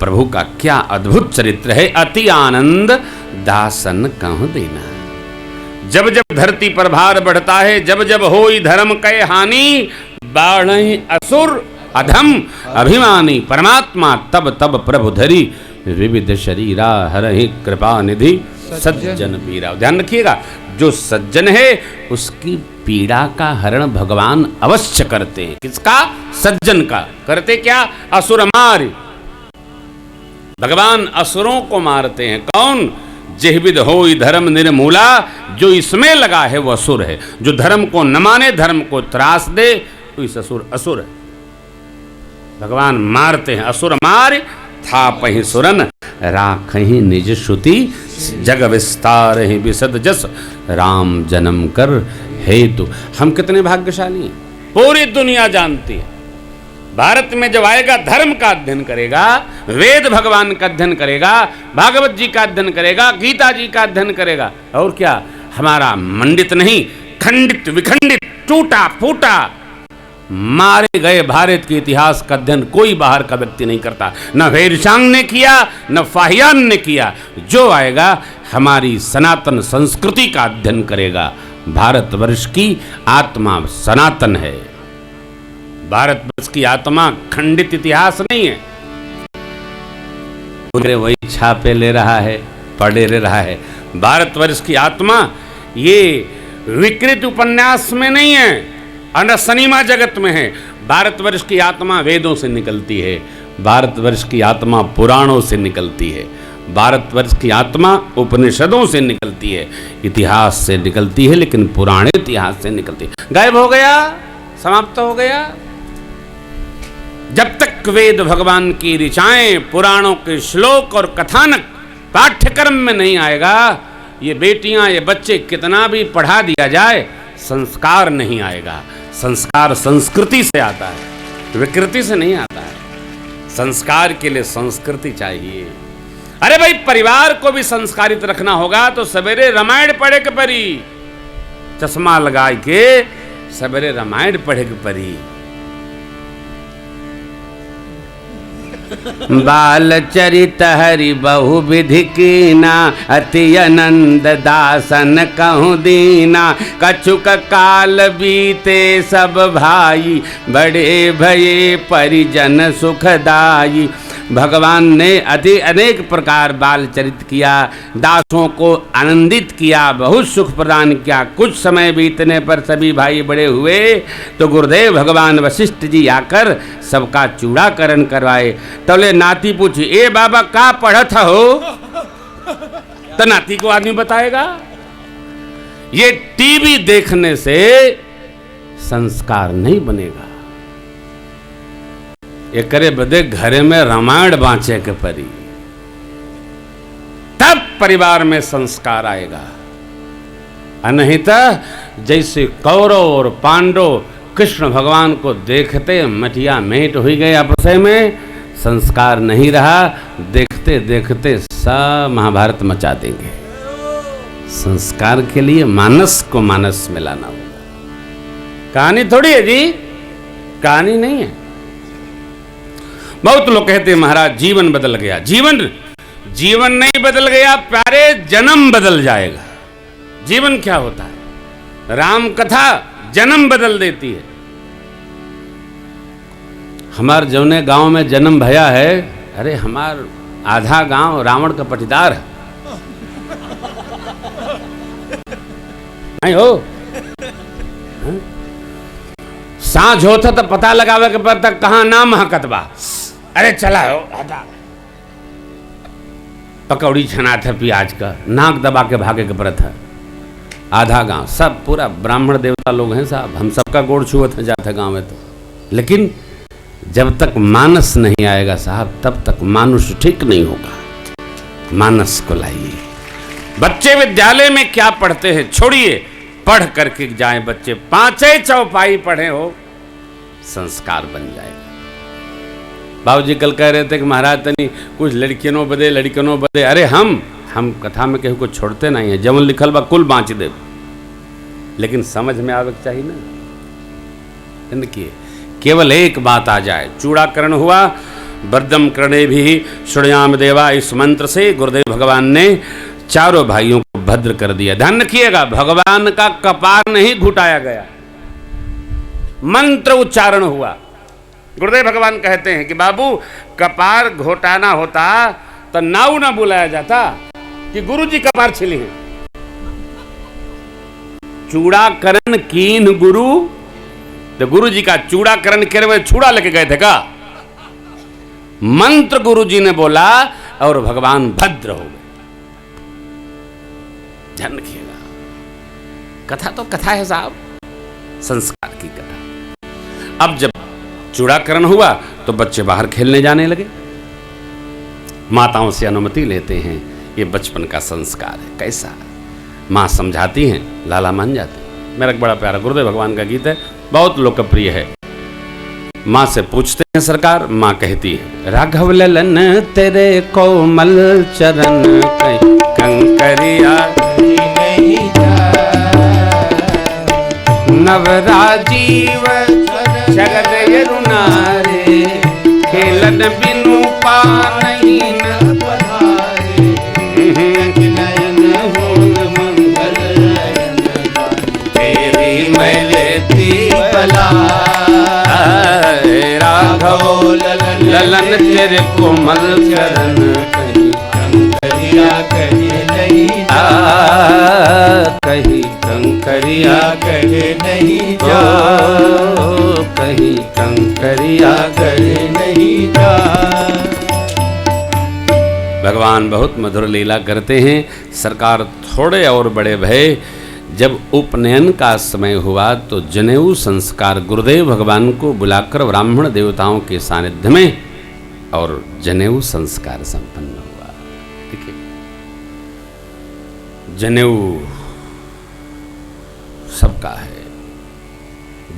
प्रभु का क्या अद्भुत चरित्र है। अति आनंद दासन कहूं देना। जब जब धरती पर भार बढ़ता है, जब जब होई धर्म कै हानि, बाढ़ई असुर अधम अभिमानी, परमात्मा तब तब प्रभु धरी, विविध शरीरा हरहि कृपा निधि, सज्जन पीरा। ध्यान रखिएगा, जो सज्जन है उसकी पीड़ा का हरण भगवान अवश्य करते हैं। किसका? सज्जन का। करते क्या? असुर मार। भगवान असुरों को मारते हैं। कौन? जेहविद होई धर्म निर्मूला, जो इसमें लगा है वो असुर है। जो धर्म को न माने, धर्म को त्रास दे, तो इस असुर है। भगवान मारते हैं। असुर मार था पहि सुरन, राखहि निज श्रुति, जग विस्तार ही विशद जस, राम जन्म कर हेतु। हम कितने भाग्यशाली हैं, पूरी दुनिया जानती है। भारत में जब आएगा, धर्म का अध्ययन करेगा, वेद भगवान का अध्ययन करेगा, भागवत जी का अध्ययन करेगा, गीता जी का अध्ययन करेगा, और क्या हमारा मंडित नहीं, खंडित विखंडित टूटा फूटा मारे गए भारत के इतिहास का अध्ययन कोई बाहर का व्यक्ति नहीं करता। न वेरशांग ने किया, न फाहियान ने किया। जो आएगा हमारी सनातन संस्कृति का अध्ययन करेगा। भारतवर्ष की आत्मा सनातन है। भारतवर्ष की आत्मा खंडित इतिहास नहीं है। पूरे वही छापे ले रहा है, पढ़े ले रहा है। भारतवर्ष की आत्मा ये विकृत उपन्यास में नहीं है, सिनेमा जगत में है। भारतवर्ष की आत्मा वेदों से निकलती है। भारतवर्ष की आत्मा पुराणों से निकलती है। भारतवर्ष की आत्मा उपनिषदों से निकलती है, इतिहास से निकलती है, लेकिन पुराने इतिहास से निकलती है। गायब हो गया, समाप्त हो गया। जब तक वेद भगवान की ऋचाएं, पुराणों के श्लोक और कथानक पाठ्यक्रम में नहीं आएगा, ये बेटियां, ये बच्चे कितना भी पढ़ा दिया जाए, संस्कार नहीं आएगा। संस्कार संस्कृति से आता है, विकृति से नहीं आता है। संस्कार के लिए संस्कृति चाहिए। अरे भाई, परिवार को भी संस्कारित रखना होगा तो सवेरे रामायण पढ़े के परी, चश्मा लगा के सवेरे रामायण पढ़े के परी। बाल चरित हरि बहु विधि कीना, अति आनंद दासन कहूँ दीना। कछुक काल बीते सब भाई, बड़े भये परिजन सुखदाई। भगवान ने अनेक प्रकार बाल चरित किया, दासों को आनंदित किया, बहुत सुख प्रदान किया। कुछ समय बीतने पर सभी भाई बड़े हुए तो गुरुदेव भगवान वशिष्ठ जी आकर सबका चूड़ाकरण करवाए। तोले नाती पूछी, ए बाबा का पढ़त हो? तो नाती को आदमी बताएगा। ये टीवी देखने से संस्कार नहीं बनेगा। ये करे बदे घरे में रामायण बाँचे के परी, तब परिवार में संस्कार आएगा। नहीं तो जैसे कौरव और पांडव कृष्ण भगवान को देखते मटिया मेट हुई गए आपस में, संस्कार नहीं रहा, देखते देखते सब महाभारत मचा देंगे। संस्कार के लिए मानस को मानस में लाना होगा। कहानी थोड़ी है जी, कहानी नहीं है। बहुत लोग कहते हैं महाराज जीवन बदल गया। जीवन नहीं बदल गया प्यारे, जन्म बदल जाएगा। जीवन क्या होता है? राम कथा जन्म बदल देती है। हमार जौने गांव में जन्म भया है, अरे हमार आधा गांव रावण का पटीदार है। नहीं हो सांझ होता तो पता लगावे के पर तक कहाँ नाम महकत बा। अरे चला हो पकौड़ी छना था प्याज का, नाक दबा के भागे के परत है। आधा गांव सब पूरा ब्राह्मण देवता लोग हैं साहब, हम सबका गोड़ छुअत जाता गांव में। तो लेकिन जब तक मानस नहीं आएगा साहब, तब तक मानुष ठीक नहीं होगा। मानस को लाइए। बच्चे विद्यालय में क्या पढ़ते हैं छोड़िए, पढ़ करके जाएं बच्चे, 5 चौपाई पढ़े हो, संस्कार बन जाएगा। बाबूजी कल कह रहे थे कि महाराज तनी कुछ लड़कियों बदे। अरे हम कथा में कहीं को छोड़ते नहीं है, जवन लिखल बा कुल बाँच दे, लेकिन समझ में आवे चाहिए ना। देखिए केवल एक बात आ जाए, चूड़ाकरण हुआ, वरदम कर्णे भी श्रुणयाम देवा, इस मंत्र से गुरुदेव भगवान ने चारों भाइयों को भद्र कर दिया। ध्यान रखिएगा, भगवान का कपार नहीं घुटाया गया, मंत्र उच्चारण हुआ। गुरुदेव भगवान कहते हैं कि बाबू कपार घोटाना होता तो नाऊ ना बुलाया जाता कि गुरुजी कपार छिली हैं। चूड़ाकरण कीन गुरु, तो गुरुजी का चूड़ाकरण करे हुए चूड़ा लेके गए थे का? मंत्र गुरुजी ने बोला और भगवान भद्र हो गए। ध्यान रखिएगा, कथा तो कथा है साहब, संस्कार की कथा। अब जब चूड़ाकरण हुआ तो बच्चे बाहर खेलने जाने लगे, माताओं से अनुमति लेते हैं, ये बचपन का संस्कार है। कैसा माँ समझाती हैं, लाला मान जाते हैं। मेरा एक बड़ा प्यारा गुरुदेव भगवान का गीत है, बहुत लोकप्रिय है। माँ से पूछते हैं सरकार, माँ कहती है राघव ललन तेरे कोमल चरण कंकरिया नवराजीव जगत यरुनारे खेलन बिनु पानी न पधारे नयन होन मंगल तेरी मैलेती बला राघव ललन तेरे कोमल चरण कंकरिया कहे नहीं कहीं कंकरिया कहे नहीं जा, कहीं कंकरिया कहे नहीं जा। भगवान बहुत मधुर लीला करते हैं। सरकार थोड़े और बड़े भय, जब उपनयन का समय हुआ तो जनेऊ संस्कार गुरुदेव भगवान को बुलाकर ब्राह्मण देवताओं के सानिध्य में और जनेऊ संस्कार संपन्न हुआ। देखिए, जनेऊ सबका है।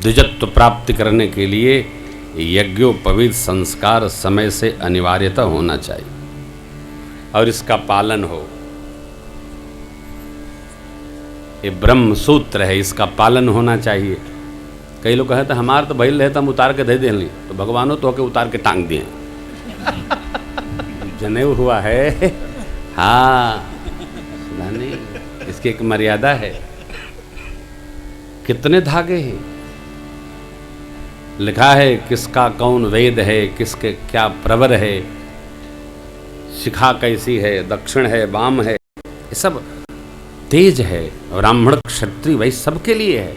द्विजत्व प्राप्ति करने के लिए यज्ञोपवीत संस्कार समय से अनिवार्यता होना चाहिए और इसका पालन हो। ये ब्रह्म सूत्र है, इसका पालन होना चाहिए। कई लोग कहते हैं हमारे तो भइल रहे तो हम उतार के दे दें, तो भगवानों तो होके उतार के टांग दिए। जनेऊ हुआ है, हाँ नहीं, इसकी एक मर्यादा है। कितने धागे हैं, लिखा है किसका कौन वेद है, किसके क्या प्रवर है, शिखा कैसी है, दक्षिण है, वाम है, ये सब तेज है। ब्राह्मण क्षत्रिय वैश्य सबके लिए है।